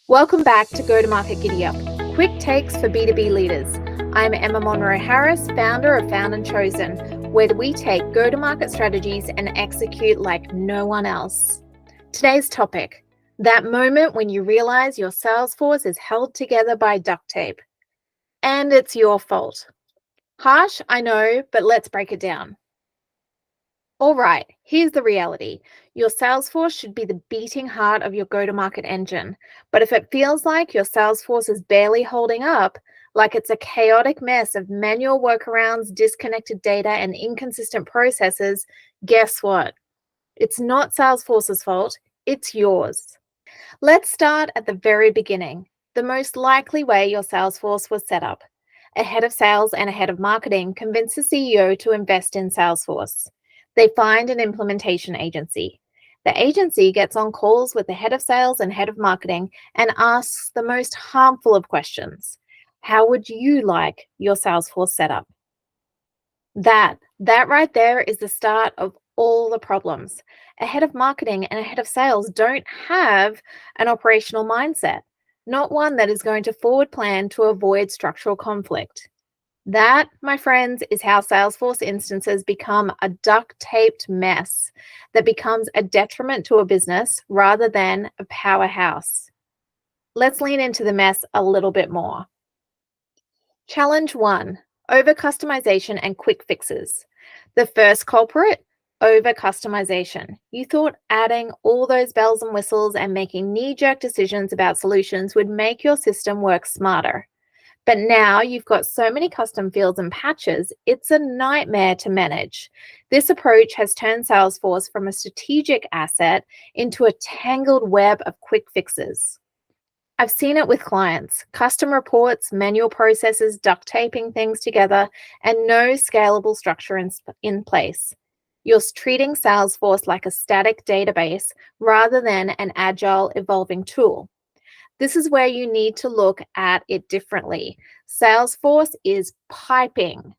Welcome back to Go-to-Market Giddy Up, quick takes for B2B leaders. I'm Emma Monroe-Harris, founder of Found&Chosen, where we take go-to-market strategies and execute like no one else. Today's topic, that moment when you realize your Salesforce is held together by duct tape. And it's your fault. Harsh, I know, but let's break it down. All right, here's the reality. Your Salesforce should be the beating heart of your go-to-market engine. But if it feels like your Salesforce is barely holding up, like it's a chaotic mess of manual workarounds, disconnected data, and inconsistent processes, guess what? It's not Salesforce's fault, it's yours. Let's start at the very beginning, the most likely way your Salesforce was set up. A head of sales and a head of marketing convince the CEO to invest in Salesforce. They find an implementation agency. The agency gets on calls with the head of sales and head of marketing and asks the most harmful of questions. How would you like your Salesforce set up? That right there is the start of all the problems. A head of marketing and a head of sales don't have an operational mindset, not one that is going to forward plan to avoid structural conflict. That, my friends, is how Salesforce instances become a duct-taped mess that becomes a detriment to a business rather than a powerhouse. Let's lean into the mess a little bit more. Challenge 1, over-customization and quick fixes. The first culprit, over-customization. You thought adding all those bells and whistles and making knee-jerk decisions about solutions would make your system work smarter. But now you've got so many custom fields and patches, it's a nightmare to manage. This approach has turned Salesforce from a strategic asset into a tangled web of quick fixes. I've seen it with clients, custom reports, manual processes, duct taping things together, and no scalable structure in place. You're treating Salesforce like a static database rather than an agile, evolving tool. This is where you need to look at it differently. Salesforce is piping.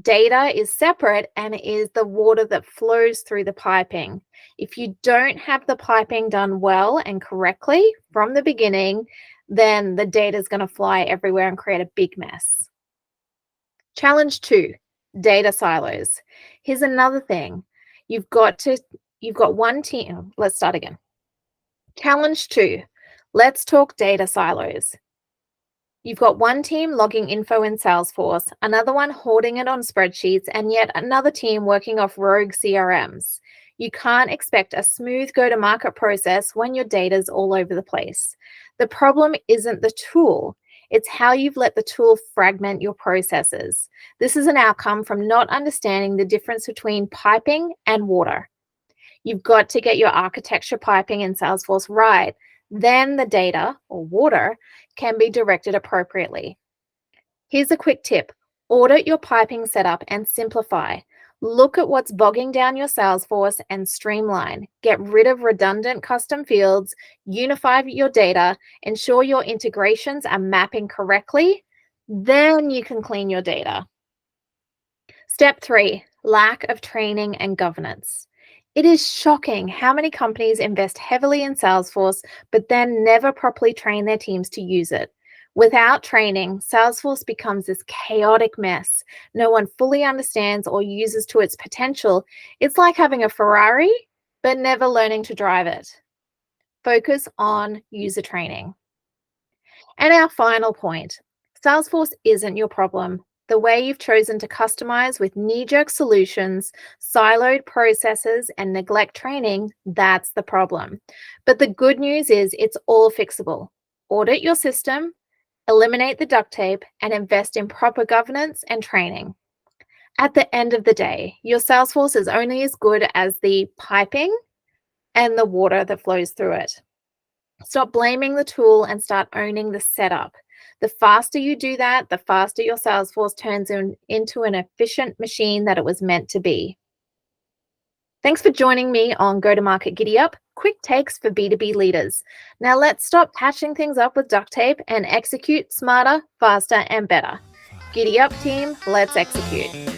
Data is separate and is the water that flows through the piping. If you don't have the piping done well and correctly from the beginning, then the data is going to fly everywhere and create a big mess. Challenge 2, data silos. Here's another thing. You've got one team. Let's start again. Challenge 2. Let's talk data silos. You've got one team logging info in Salesforce, another one hoarding it on spreadsheets, and yet another team working off rogue CRMs. You can't expect a smooth go-to-market process when your data's all over the place. The problem isn't the tool. It's how you've let the tool fragment your processes. This is an outcome from not understanding the difference between piping and water. You've got to get your architecture piping in Salesforce right. Then the data, or water, can be directed appropriately. Here's a quick tip. Audit your piping setup and simplify. Look at what's bogging down your Salesforce and streamline. Get rid of redundant custom fields, unify your data, ensure your integrations are mapping correctly. Then you can clean your data. Step 3, lack of training and governance. It is shocking how many companies invest heavily in Salesforce, but then never properly train their teams to use it. Without training, Salesforce becomes this chaotic mess. No one fully understands or uses to its potential. It's like having a Ferrari, but never learning to drive it. Focus on user training. And our final point, Salesforce isn't your problem. The way you've chosen to customize with knee-jerk solutions, siloed processes, and neglect training, that's the problem. But the good news is it's all fixable. Audit your system, eliminate the duct tape, and invest in proper governance and training. At the end of the day, your Salesforce is only as good as the piping and the water that flows through it. Stop blaming the tool and start owning the setup. The faster you do that, the faster your Salesforce turns into an efficient machine that it was meant to be. Thanks for joining me on Go-to-Market Giddy Up, quick takes for B2B leaders. Now let's stop patching things up with duct tape and execute smarter, faster, and better. Giddy up, team, let's execute.